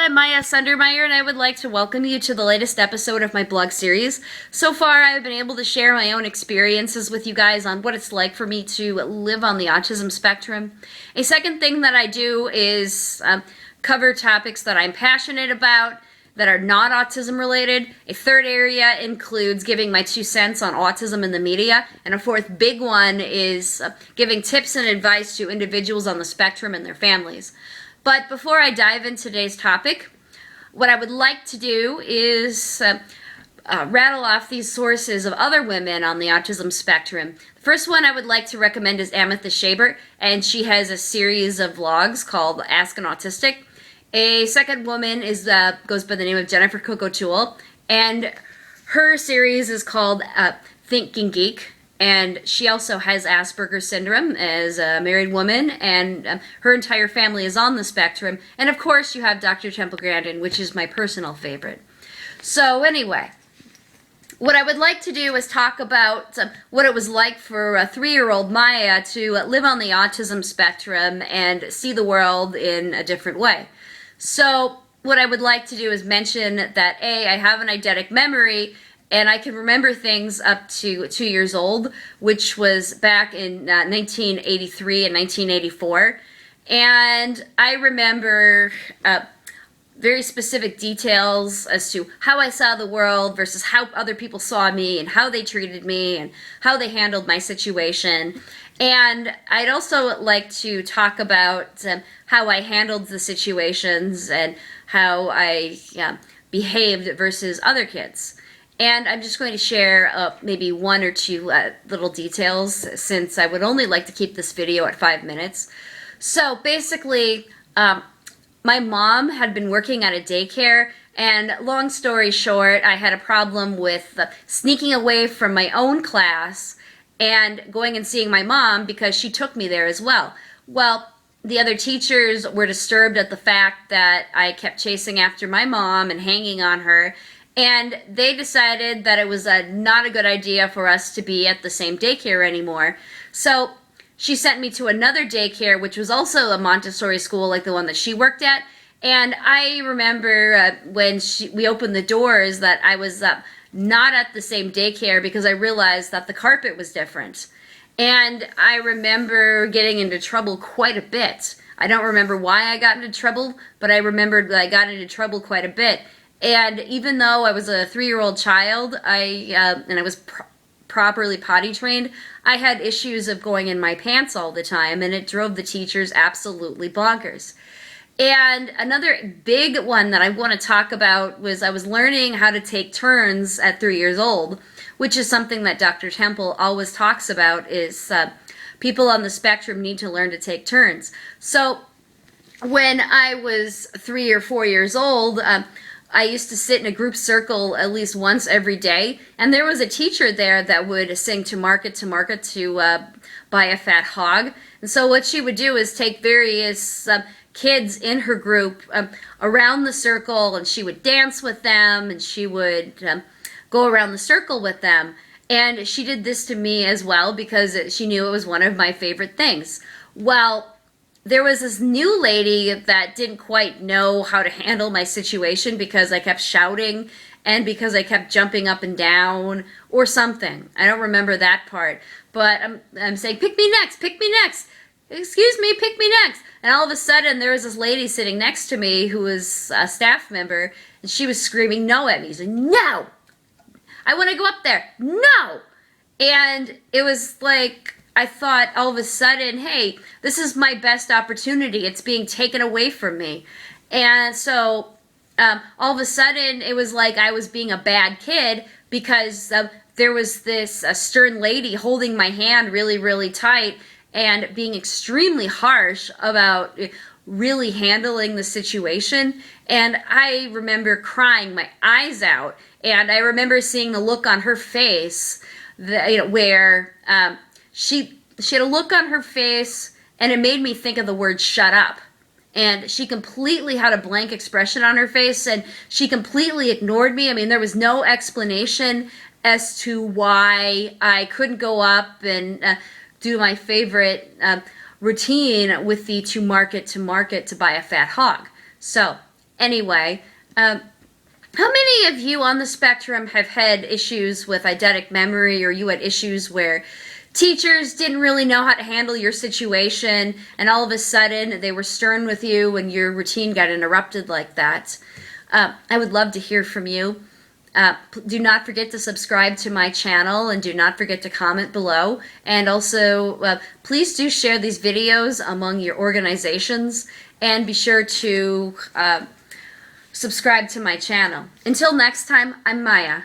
I'm Maya Sundermeyer, and I would like to welcome you to the latest episode of my blog series. So far, I've been able to share my own experiences with you guys on what it's like for me to live on the autism spectrum. A second thing that I do is cover topics that I'm passionate about that are not autism related. A third area includes giving my 2 cents on autism in the media. And a fourth big one is giving tips and advice to individuals on the spectrum and their families. But before I dive into today's topic, what I would like to do is rattle off these sources of other women on the autism spectrum. The first one I would like to recommend is Amethyst Shabert, and she has a series of vlogs called Ask an Autistic. A second woman is goes by the name of Jennifer Cook O'Toole, and her series is called Thinking Geek. And she also has Asperger's syndrome as a married woman, and her entire family is on the spectrum. And of course, you have Dr. Temple Grandin, which is my personal favorite. So anyway, what I would like to do is talk about what it was like for a 3-year-old Maya to live on the autism spectrum and see the world in a different way. So what I would like to do is mention that I have an eidetic memory, and I can remember things up to 2 years old, which was back in 1983 and 1984. And I remember very specific details as to how I saw the world versus how other people saw me and how they treated me and how they handled my situation. And I'd also like to talk about how I handled the situations and how I behaved versus other kids. And I'm just going to share maybe 1 or 2 little details, since I would only like to keep this video at 5 minutes. So basically, my mom had been working at a daycare, and long story short, I had a problem with sneaking away from my own class and going and seeing my mom because she took me there as well. Well, the other teachers were disturbed at the fact that I kept chasing after my mom and hanging on her, and they decided that it was not a good idea for us to be at the same daycare anymore. So she sent me to another daycare, which was also a Montessori school like the one that she worked at. And I remember when we opened the doors that I was not at the same daycare because I realized that the carpet was different. And I remember getting into trouble quite a bit. I don't remember why I got into trouble, but I remembered that I got into trouble quite a bit. And even though I was a 3-year-old child, and I was properly potty trained, I had issues of going in my pants all the time, and it drove the teachers absolutely bonkers. And another big one that I want to talk about was I was learning how to take turns at 3 years old, which is something that Dr. Temple always talks about, is people on the spectrum need to learn to take turns. So when I was 3 or 4 years old, I used to sit in a group circle at least once every day, and there was a teacher there that would sing to market to buy a fat hog. And so what she would do is take various kids in her group around the circle, and she would dance with them, and she would go around the circle with them. And she did this to me as well because she knew it was one of my favorite things. Well, there was this new lady that didn't quite know how to handle my situation because I kept shouting and because I kept jumping up and down or something. I don't remember that part. But I'm saying, pick me next, pick me next. Excuse me, pick me next. And all of a sudden, there was this lady sitting next to me who was a staff member, and she was screaming no at me. She's like, no! I want to go up there. No! And it was like, I thought all of a sudden, hey, this is my best opportunity. It's being taken away from me. And so all of a sudden, it was like I was being a bad kid because there was this stern lady holding my hand really, really tight and being extremely harsh about really handling the situation. And I remember crying my eyes out. And I remember seeing the look on her face where she had a look on her face, and it made me think of the word shut up. And she completely had a blank expression on her face, and she completely ignored me. I mean, there was no explanation as to why I couldn't go up and do my favorite routine with the to market to buy a fat hog. So Anyway, how many of you on the spectrum have had issues with eidetic memory, or you had issues where teachers didn't really know how to handle your situation and all of a sudden they were stern with you and your routine got interrupted like that? I would love to hear from you. Do not forget to subscribe to my channel and do not forget to comment below. And also, please do share these videos among your organizations and be sure to subscribe to my channel. Until next time, I'm Maya.